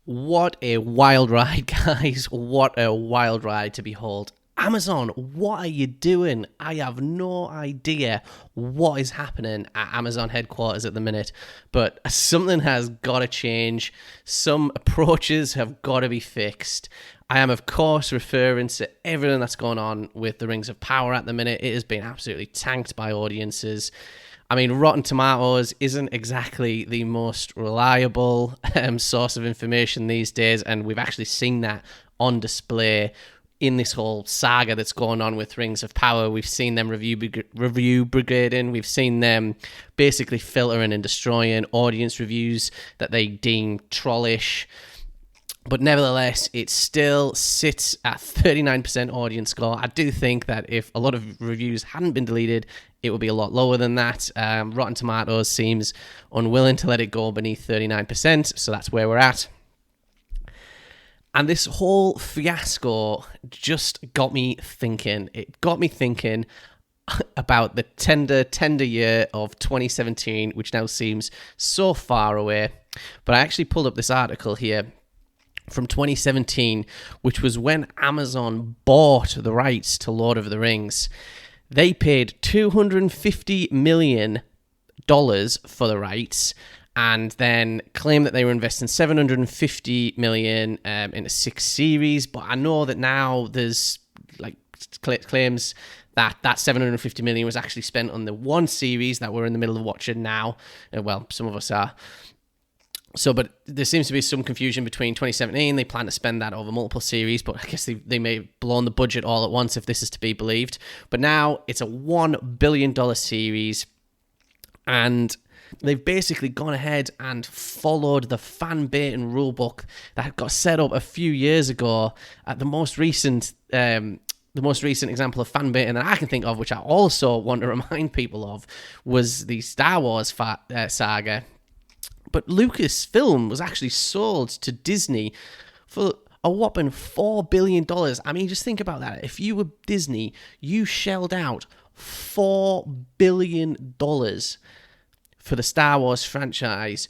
What a wild ride, guys. What a wild ride to behold. Amazon, what are you doing? I have no idea what is happening at Amazon headquarters at the minute, but something has got to change. Some approaches have got to be fixed. I am, of course, referring to everything that's going on with the Rings of Power at the minute. It has been absolutely tanked by audiences. I mean, Rotten Tomatoes isn't exactly the most reliable source of information these days, and we've actually seen that on display in this whole saga that's going on with Rings of Power. We've seen them review brigading. We've seen them basically filtering and destroying audience reviews that they deem trollish. But nevertheless, it still sits at 39% audience score. I do think that if a lot of reviews hadn't been deleted, it would be a lot lower than that. Rotten Tomatoes seems unwilling to let it go beneath 39%, so that's where we're at. And this whole fiasco just got me thinking. It got me thinking about the tender year of 2017, which now seems so far away. But I actually pulled up this article here from 2017, which was when Amazon bought the rights to Lord of the Rings. They paid $250 million for the rights, and then claimed that they were investing $750 million into 6 series. But I know that now there's like claims that $750 million was actually spent on the 1 series that we're in the middle of watching now. Well, some of us are. So, but there seems to be some confusion between 2017. They plan to spend that over multiple series, but I guess they may have blown the budget all at once if this is to be believed. But now it's a $1 billion series, and they've basically gone ahead and followed the fan baiting rulebook that got set up a few years ago. At the most recent example of fan baiting that I can think of, which I also want to remind people of, was the Star Wars saga. But Lucasfilm was actually sold to Disney for a whopping $4 billion. I mean, just think about that. If you were Disney, you shelled out $4 billion for the Star Wars franchise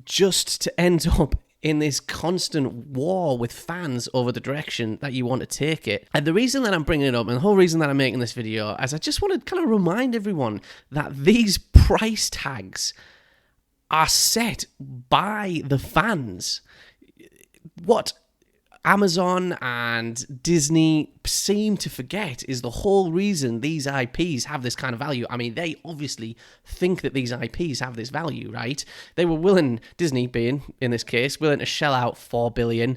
just to end up in this constant war with fans over the direction that you want to take it. And the reason that I'm bringing it up, and the whole reason that I'm making this video, is I just want to kind of remind everyone that these price tags are set by the fans. What Amazon and Disney seem to forget is the whole reason these IPs have this kind of value. I mean, they obviously think that these IPs have this value, right? They were willing, Disney being, in this case, willing to shell out $4 billion.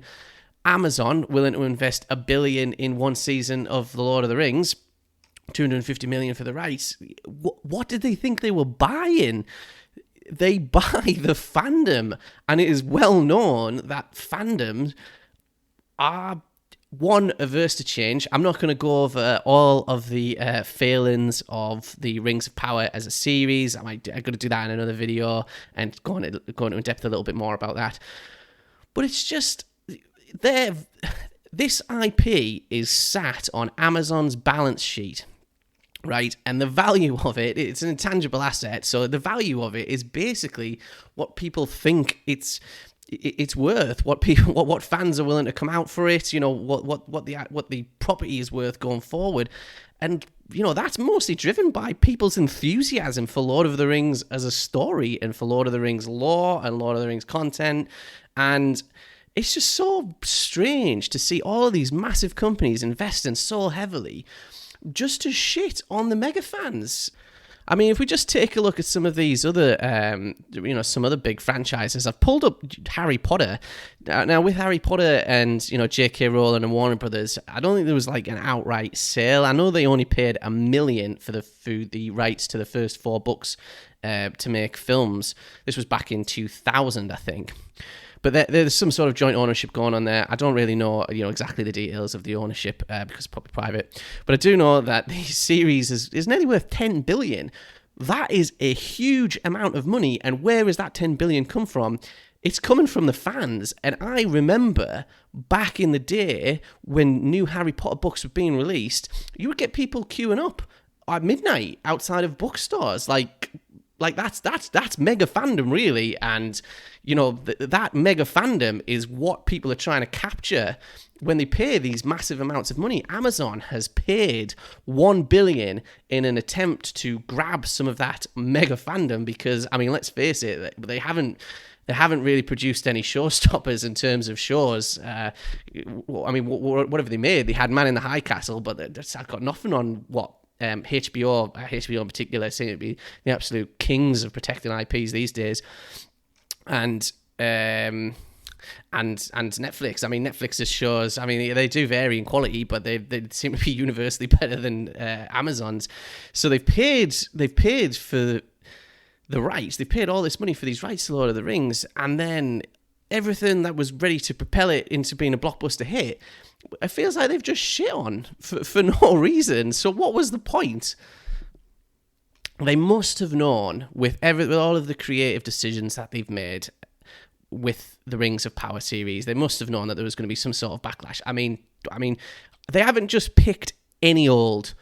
Amazon willing to invest $1 billion in 1 season of The Lord of the Rings, $250 million for the rights. What did they think they were buying? They buy the fandom, and it is well known that fandoms are, one, averse to change. I'm not going to go over all of the failings of the Rings of Power as a series. I'm going to do that in another video and go into in depth a little bit more about that. But it's just, this IP is sat on Amazon's balance sheet, right? And the value of it, it's an intangible asset. So the value of it is basically what people think it's worth, what fans are willing to come out for it, you know, what the property is worth going forward. And, you know, that's mostly driven by people's enthusiasm for Lord of the Rings as a story, and for Lord of the Rings lore and Lord of the Rings content. And it's just so strange to see all of these massive companies investing so heavily just to shit on the mega fans. I mean, if we just take a look at some of these other, some other big franchises, I've pulled up Harry Potter. Now, with Harry Potter and, J.K. Rowling and Warner Brothers, I don't think there was like an outright sale. I know they only paid $1 million for the rights to the first 4 books to make films. This was back in 2000, I think. But there's some sort of joint ownership going on there. I don't really know, exactly the details of the ownership because it's probably private. But I do know that the series is nearly worth $10 billion. That is a huge amount of money. And where has that $10 billion come from? It's coming from the fans. And I remember back in the day when new Harry Potter books were being released, you would get people queuing up at midnight outside of bookstores, like Like that's mega fandom, really, and that mega fandom is what people are trying to capture when they pay these massive amounts of money. Amazon has paid 1 billion in an attempt to grab some of that mega fandom because, I mean, let's face it, they haven't really produced any showstoppers in terms of shows. I mean, whatever they made, they had Man in the High Castle, but that's got nothing on what HBO in particular seem to be the absolute kings of protecting IPs these days, and Netflix. I mean, Netflix's shows, I mean, they do vary in quality, but they seem to be universally better than Amazon's. So they've paid for the rights. They paid all this money for these rights to Lord of the Rings, and then everything that was ready to propel it into being a blockbuster hit, it feels like they've just shit on for no reason. So what was the point? They must have known with all of the creative decisions that they've made with the Rings of Power series, they must have known that there was going to be some sort of backlash. I mean, they haven't just picked any old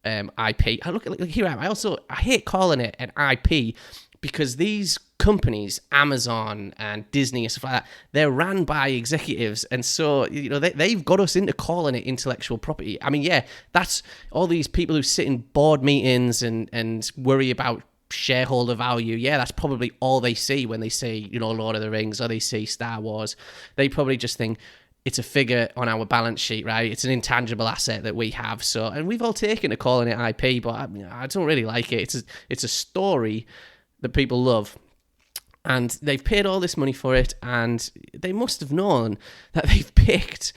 IP. I look here. I hate calling it an IP because these companies, Amazon and Disney and stuff like that, they're ran by executives, and so they've got us into calling it intellectual property. I mean, yeah, that's all these people who sit in board meetings and worry about shareholder value. Yeah, that's probably all they see when they say Lord of the Rings or they see Star Wars. They probably just think it's a figure on our balance sheet, right? It's an intangible asset that we have. So, and we've all taken to calling it IP, but I don't really like it. It's a story that people love, and they've paid all this money for it, and they must have known that they've picked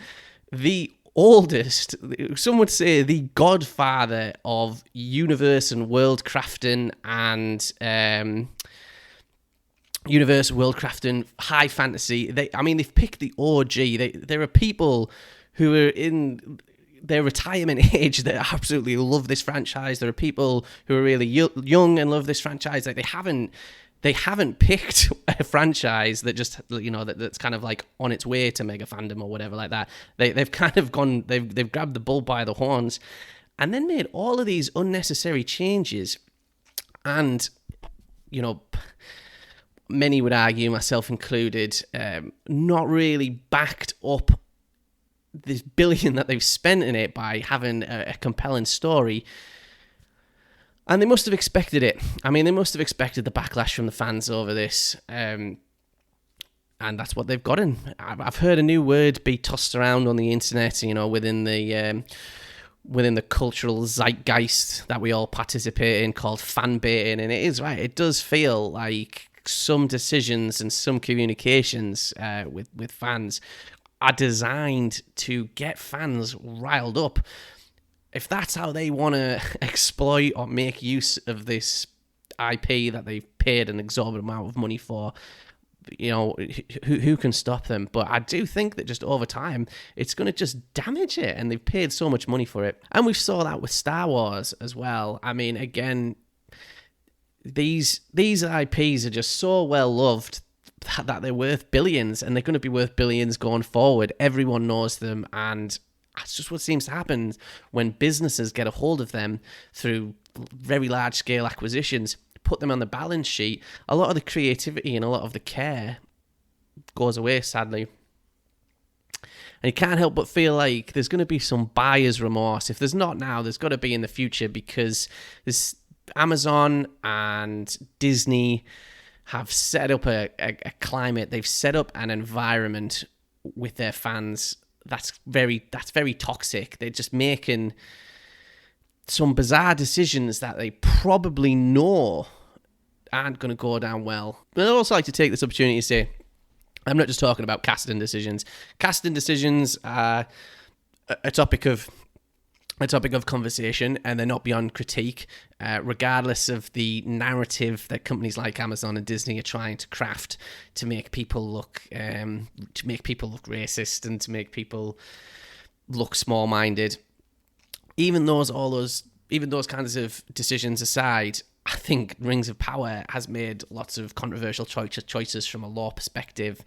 the oldest, some would say the godfather of universe and world crafting and universe, world crafting, high fantasy. They've picked the OG. There are people who are in their retirement age that absolutely love this franchise. There are people who are really young and love this franchise. Like they haven't picked a franchise that just that's kind of like on its way to mega fandom or whatever like that. They've kind of gone. They've grabbed the bull by the horns, and then made all of these unnecessary changes, and many would argue, myself included, not really backed up this billion that they've spent in it by having a compelling story. And they must have expected it. I mean, they must have expected the backlash from the fans over this. And that's what they've gotten. I've heard a new word be tossed around on the internet, within the cultural zeitgeist that we all participate in, called fan baiting. And it is right. It does feel like some decisions and some communications with fans are designed to get fans riled up. If that's how they want to exploit or make use of this IP that they've paid an exorbitant amount of money for, who can stop them? But I do think that just over time, it's going to just damage it, and they've paid so much money for it. And we saw that with Star Wars as well. I mean, again, these IPs are just so well loved that they're worth billions, and they're going to be worth billions going forward. Everyone knows them, and that's just what seems to happen when businesses get a hold of them through very large-scale acquisitions, put them on the balance sheet. A lot of the creativity and a lot of the care goes away, sadly. And you can't help but feel like there's going to be some buyer's remorse. If there's not now, there's got to be in the future, because this Amazon and Disney have set up a climate. They've set up an environment with their fans that's very toxic. They're just making some bizarre decisions that they probably know aren't going to go down well. But I'd also like to take this opportunity to say, I'm not just talking about casting decisions. Casting decisions are a topic of conversation, and they're not beyond critique, regardless of the narrative that companies like Amazon and Disney are trying to craft to make people look racist and to make people look small-minded. Even those kinds of decisions aside, I think Rings of Power has made lots of controversial choices from a law perspective,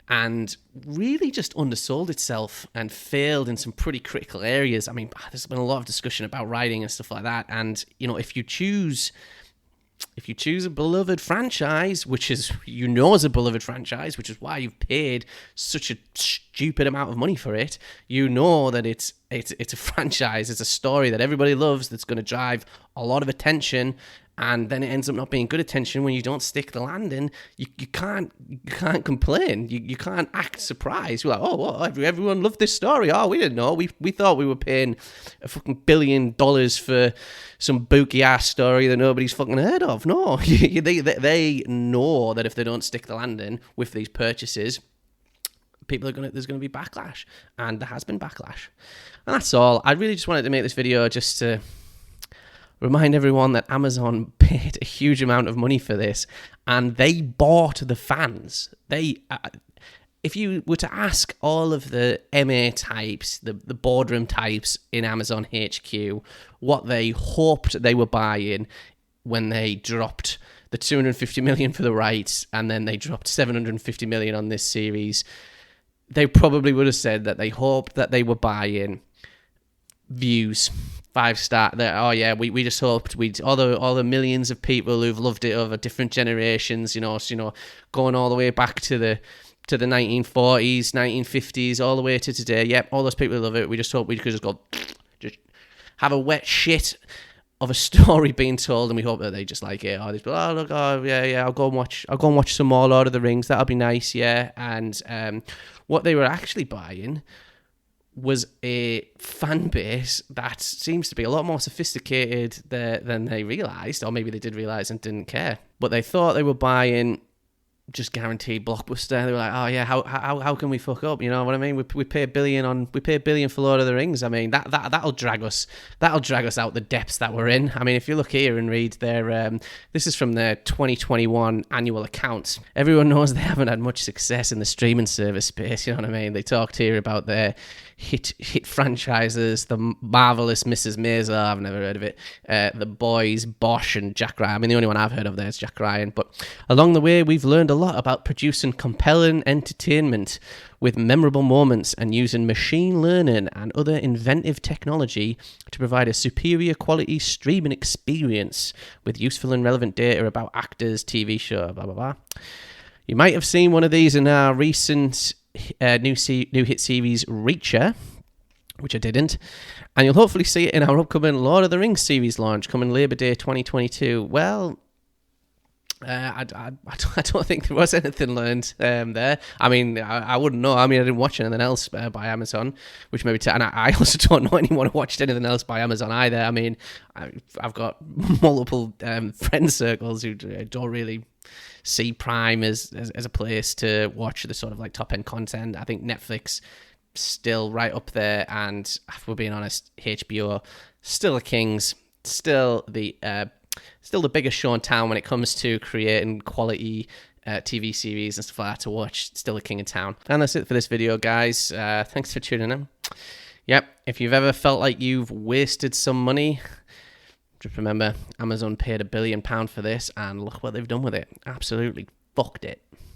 and really just undersold itself and failed in some pretty critical areas. I mean, there's been a lot of discussion about writing and stuff like that. And, if you choose if you choose a beloved franchise, which is, is a beloved franchise, which is why you've paid such a stupid amount of money for it, you know that it's a franchise, it's a story that everybody loves, that's going to drive a lot of attention, and then it ends up not being good attention when you don't stick the landing. You can't complain. You can't act surprised. You're like, oh, what? Everyone loved this story. Oh, we didn't know. We thought we were paying a fucking $1 billion for some booky ass story that nobody's fucking heard of. No, they know that if they don't stick the landing with these purchases, there's gonna be backlash, and there has been backlash, and that's all. I really just wanted to make this video just to remind everyone that Amazon paid a huge amount of money for this, and they bought the fans. If you were to ask all of the MA types, the boardroom types in Amazon HQ, what they hoped they were buying when they dropped the $250 million for the rights, and then they dropped $750 million on this series, they probably would have said that they hoped that they were buying views. 5-star. Oh yeah, we just hoped all the millions of people who've loved it over different generations, going all the way back to the 1940s, 1950s, all the way to today. Yep, all those people who love it. We just hope we could just have a wet shit of a story being told, and we hope that they just like it. I'll go and watch some more Lord of the Rings. That'll be nice, yeah. And what they were actually buying was a fan base that seems to be a lot more sophisticated than they realised, or maybe they did realise and didn't care. But they thought they were buying just guaranteed blockbuster. They were like, oh yeah, how can we fuck up? You know what I mean? We pay $1 billion for Lord of the Rings. I mean, that'll drag us out the depths that we're in. I mean, if you look here and read their this is from their 2021 annual accounts. Everyone knows they haven't had much success in the streaming service space. You know what I mean? They talked here about their hit franchises, the marvelous Mrs. Maisel, I've never heard of it, The Boys, Bosch, and Jack Ryan. I mean, the only one I've heard of there is Jack Ryan. But along the way, we've learned a lot about producing compelling entertainment with memorable moments and using machine learning and other inventive technology to provide a superior quality streaming experience with useful and relevant data about actors, TV show, blah, blah, blah. You might have seen one of these in our recent new hit series Reacher, which I didn't, and you'll hopefully see it in our upcoming Lord of the Rings series launch coming Labor Day 2022. Well, I don't think there was anything learned there. I mean, I wouldn't know. I mean, I didn't watch anything else by Amazon, which maybe and I also don't know anyone who watched anything else by Amazon either. I mean, I've got multiple friend circles who don't really see Prime as a place to watch the sort of like top end content. I think Netflix still right up there, and if we're being honest, HBO still the kings, still the biggest show in town when it comes to creating quality TV series and stuff like that to watch. Still a king in town. And that's it for this video, guys. Thanks for tuning in. Yep, if you've ever felt like you've wasted some money, just remember, Amazon paid £1 billion for this, and look what they've done with it. Absolutely fucked it.